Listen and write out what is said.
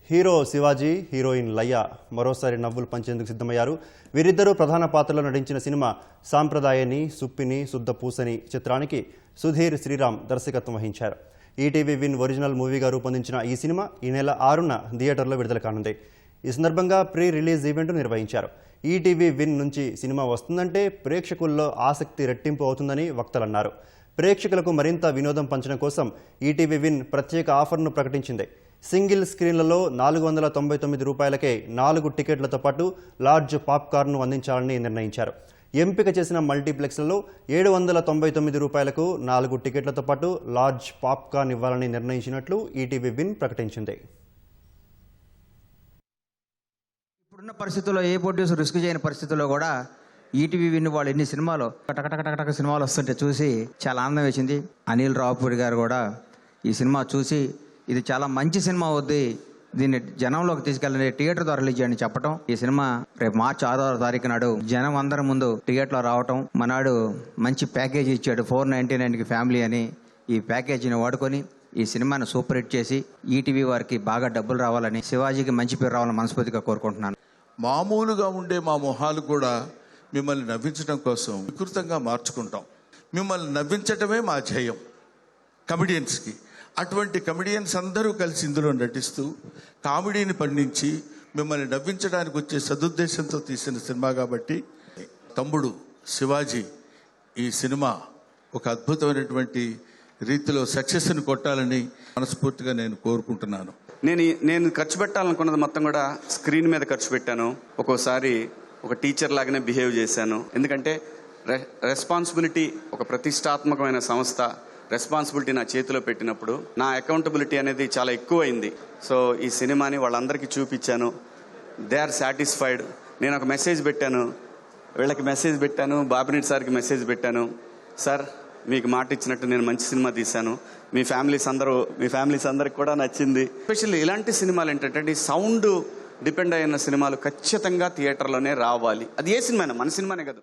Hero Shivaji, heroine Laya మరోసారి నవ్వులు పంచేందుకు సిద్ధమయ్యారు. వీరిద్దరూ ప్రధాన పాత్రలో నటించిన సినిమా సాంప్రదాయని, సుప్పిని, శుద్ధ పూసని చిత్రానికి సుధీర్ శ్రీరామ్ దర్శకత్వం వహించారు. ఈటీవీ విన్ ఒరిజినల్ మూవీగా రూపొందించిన ఈ సినిమా ఈ నెల 6న థియేటర్లో విడుదల కానుంది. ఈ సందర్భంగా ప్రీ రిలీజ్ ఈవెంట్ నిర్వహించారు. ఈటీవీ విన్ నుంచి సినిమా వస్తుందంటే ప్రేక్షకుల్లో ఆసక్తి రెట్టింపు అవుతుందని వక్తలన్నారు. ప్రేక్షకులకు మరింత వినోదం పంచడం కోసం ఈటీవీ విన్ ప్రత్యేక ఆఫర్ను ప్రకటించింది. సింగిల్ స్క్రీన్లలో 499 రూపాయలకే 4 టికెట్లతో పాటు లార్జ్ పాప్కార్న్ను అందించాలని నిర్ణయించారు. ఎంపిక చేసిన మల్టీప్లెక్స్లలో 799 రూపాయలకు 4 టికెట్లతో పాటు లార్జ్ పాప్కార్న్ ఇవ్వాలని నిర్ణయించినట్లు ఈటీవీ విన్ ప్రకటించింది. ఇప్పుడున్న పరిస్థితుల్లో ఏ ప్రొడ్యూసర్ రిస్క్ చేయని పరిస్థితుల్లో కూడా ఈటీవీ విన్ వాళ్ళు ఎన్ని సినిమాలు టకటక సినిమాలు వస్తుంటే చూసి చాలా ఆనందం వేసింది. అనిల్ రావుపూడి గారు కూడా ఈ సినిమా చూసి ఇది చాలా మంచి సినిమా అవుద్ది, దీన్ని జనంలోకి తీసుకెళ్ళండి, థియేటర్ ద్వారా రిలీజ్ చేయండి చెప్పడం. ఈ సినిమా రేపు మార్చి 6వ తారీఖు నాడు జనం అందరి ముందు థియేటర్లో రావటం. మనాడు మంచి ప్యాకేజీ ఇచ్చాడు 499కి ఫ్యామిలీ అని. ఈ ప్యాకేజీని వాడుకొని ఈ సినిమాను సూపర్ హిట్ చేసి ఈటీవీ వారికి బాగా డబ్బులు రావాలని, శివాజీకి మంచి పేరు రావాలని మనస్ఫూర్తిగా కోరుకుంటున్నాను. మామూలుగా ఉండే మా మొహాలు కూడా మిమ్మల్ని నవ్వించడం కోసం వికృతంగా మార్చుకుంటాం. మిమ్మల్ని నవ్వించటమే మా ధ్యేయం కమెడియన్స్కి. అటువంటి కమెడియన్స్ అందరూ కలిసి ఇందులో నటిస్తూ కామెడీని పండించి మిమ్మల్ని నవ్వించడానికి వచ్చే సదుద్దేశంతో తీసిన సినిమా కాబట్టి తమ్ముడు శివాజీ ఈ సినిమా ఒక అద్భుతమైనటువంటి రీతిలో సక్సెస్ని కొట్టాలని మనస్ఫూర్తిగా నేను కోరుకుంటున్నాను. నేను ఖర్చు పెట్టాలనుకున్నది మొత్తం కూడా స్క్రీన్ మీద ఖర్చు పెట్టాను. ఒక్కోసారి ఒక టీచర్ లాగానే బిహేవ్ చేశాను. ఎందుకంటే రెస్పాన్సిబిలిటీ, ఒక ప్రతిష్టాత్మకమైన సంస్థ రెస్పాన్సిబిలిటీ నా చేతిలో పెట్టినప్పుడు నా అకౌంటబిలిటీ అనేది చాలా ఎక్కువైంది. సో ఈ సినిమాని వాళ్ళందరికీ చూపించాను. They are satisfied. నేను ఒక మెసేజ్ పెట్టాను, వీళ్ళకి మెసేజ్ పెట్టాను, బాబినేని సార్కి మెసేజ్ పెట్టాను. సార్, మీకు మాట ఇచ్చినట్టు నేను మంచి సినిమా తీశాను, మీ ఫ్యామిలీస్ అందరికి కూడా నచ్చింది. స్పెషల్లీ ఇలాంటి సినిమాలు ఏంటంటే సౌండ్ డిపెండ్ అయిన సినిమాలు ఖచ్చితంగా థియేటర్లోనే రావాలి. అది ఏ సినిమా అయినా, మన సినిమానే కాదు.